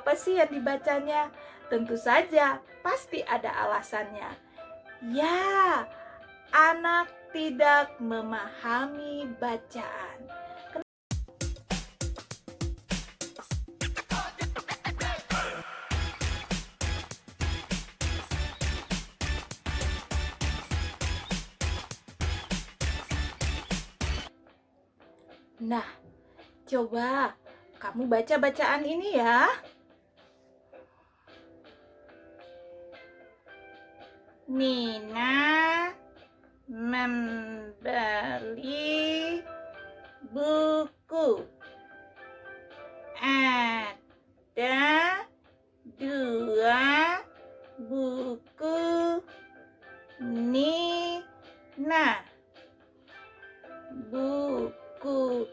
Apa sih yang dibacanya? Tentu saja, pasti ada alasannya. Ya, anak tidak memahami bacaan. Nah, coba kamu baca bacaan ini ya. Nina membeli buku. Ada 2 buku Nina. Buku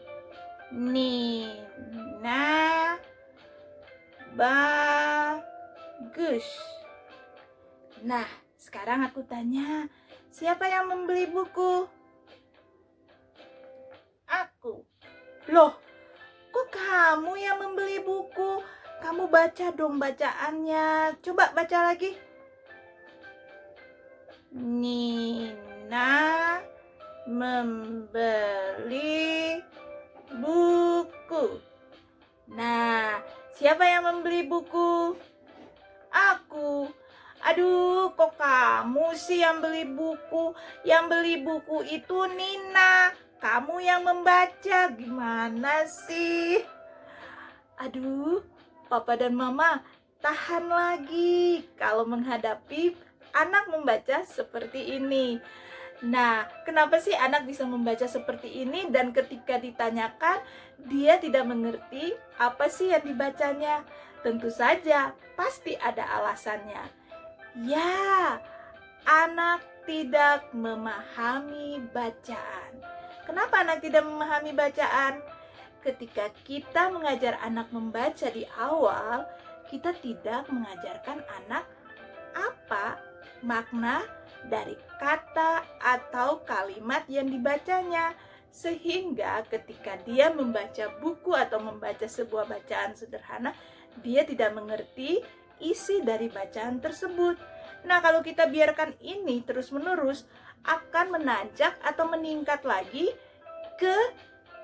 Nina bagus. Nah, sekarang aku tanya, siapa yang membeli buku? Aku. Loh, kok kamu yang membeli buku? Kamu baca dong bacaannya. Coba baca lagi. Nina membeli buku. Nah, siapa yang membeli buku? Aku. Aduh, kok kamu sih yang beli buku? Yang beli buku itu Nina. Kamu yang membaca. Gimana sih? Aduh, Papa dan Mama tahan lagi kalau menghadapi anak membaca seperti ini. Nah, kenapa sih anak bisa membaca seperti ini dan ketika ditanyakan dia tidak mengerti apa sih yang dibacanya? Tentu saja, pasti ada alasannya. Ya, anak tidak memahami bacaan. Kenapa anak tidak memahami bacaan? Ketika kita mengajar anak membaca di awal, kita tidak mengajarkan anak apa makna dari kata atau kalimat yang dibacanya. Sehingga ketika dia membaca buku atau membaca sebuah bacaan sederhana, dia tidak mengerti isi dari bacaan tersebut. Nah, kalau kita biarkan ini terus-menerus, akan menanjak atau meningkat lagi ke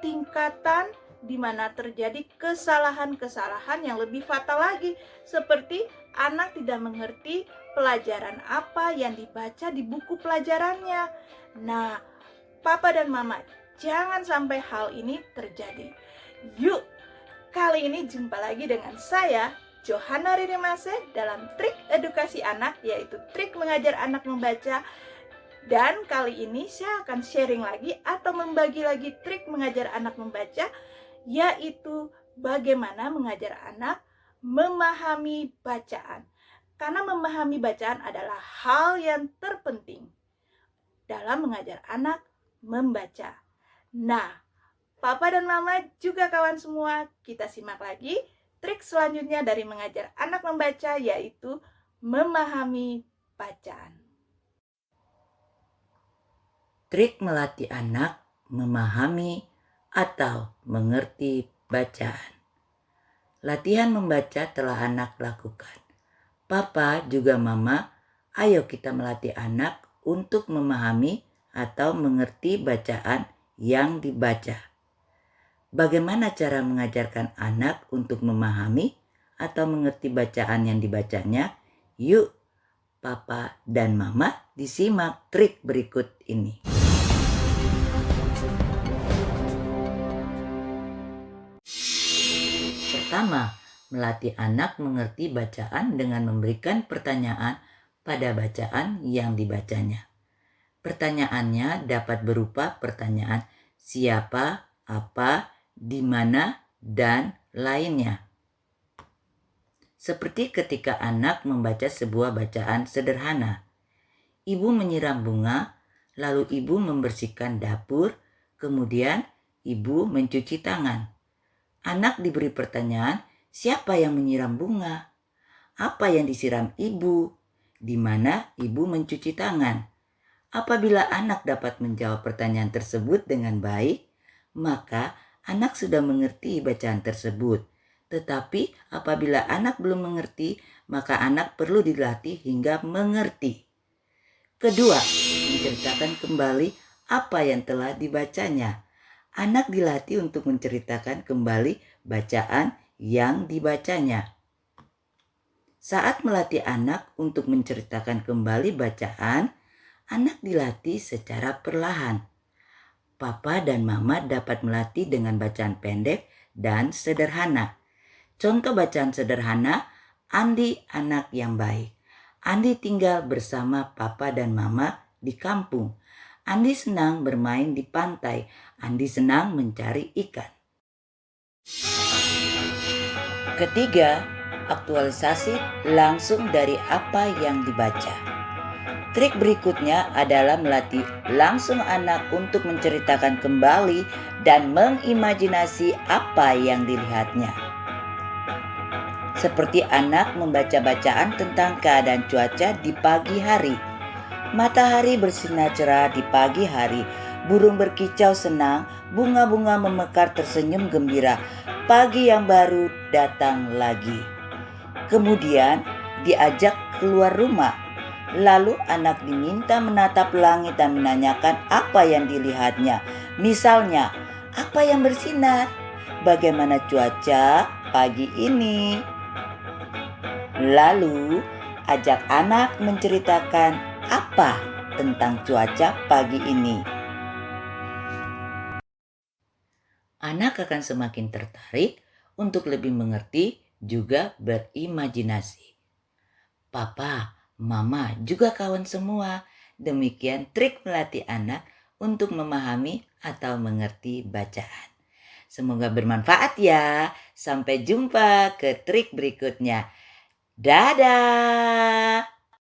tingkatan di mana terjadi kesalahan-kesalahan yang lebih fatal lagi, seperti anak tidak mengerti pelajaran apa yang dibaca di buku pelajarannya. Nah, Papa dan Mama, jangan sampai hal ini terjadi. Yuk, kali ini jumpa lagi dengan saya, Johanna Ririmase, dalam trik edukasi anak, yaitu trik mengajar anak membaca. Dan kali ini saya akan sharing lagi atau membagi lagi trik mengajar anak membaca, yaitu bagaimana mengajar anak memahami bacaan. Karena memahami bacaan adalah hal yang terpenting dalam mengajar anak membaca. Nah, Papa dan Mama juga kawan semua, kita simak lagi trik selanjutnya dari mengajar anak membaca, yaitu memahami bacaan. Trik melatih anak memahami atau mengerti bacaan. Latihan membaca telah anak lakukan. Papa juga Mama, ayo kita melatih anak untuk memahami atau mengerti bacaan yang dibaca. Bagaimana cara mengajarkan anak untuk memahami atau mengerti bacaan yang dibacanya? Yuk, Papa dan Mama disimak trik berikut ini. Pertama, melatih anak mengerti bacaan dengan memberikan pertanyaan pada bacaan yang dibacanya. Pertanyaannya dapat berupa pertanyaan siapa, apa, di mana, dan lainnya. Seperti ketika anak membaca sebuah bacaan sederhana. Ibu menyiram bunga, lalu ibu membersihkan dapur, kemudian ibu mencuci tangan. Anak diberi pertanyaan, siapa yang menyiram bunga? Apa yang disiram ibu? Di mana ibu mencuci tangan? Apabila anak dapat menjawab pertanyaan tersebut dengan baik, maka anak sudah mengerti bacaan tersebut Tetapi apabila anak belum mengerti, maka anak perlu dilatih hingga mengerti. Kedua, menceritakan kembali apa yang telah dibacanya. Anak dilatih untuk menceritakan kembali bacaan yang dibacanya. Saat melatih anak untuk menceritakan kembali bacaan, anak dilatih secara perlahan. Papa dan Mama dapat melatih dengan bacaan pendek dan sederhana. Contoh bacaan sederhana, Andi anak yang baik. Andi tinggal bersama Papa dan Mama di kampung. Andi senang bermain di pantai. Andi senang mencari ikan. Ketiga, aktualisasi langsung dari apa yang dibaca. Trik berikutnya adalah melatih langsung anak untuk menceritakan kembali dan mengimajinasi apa yang dilihatnya. Seperti anak membaca bacaan tentang keadaan cuaca di pagi hari. Matahari bersinar cerah di pagi hari, burung berkicau senang, bunga-bunga memekar tersenyum gembira. Pagi yang baru datang lagi. Kemudian diajak keluar rumah. Lalu anak diminta menatap langit dan menanyakan apa yang dilihatnya. Misalnya, apa yang bersinar? Bagaimana cuaca pagi ini? Lalu ajak anak menceritakan apa tentang cuaca pagi ini. Anak akan semakin tertarik untuk lebih mengerti, juga berimajinasi. Papa, Mama, juga kawan semua. Demikian trik melatih anak untuk memahami atau mengerti bacaan. Semoga bermanfaat ya. Sampai jumpa ke trik berikutnya. Dadah!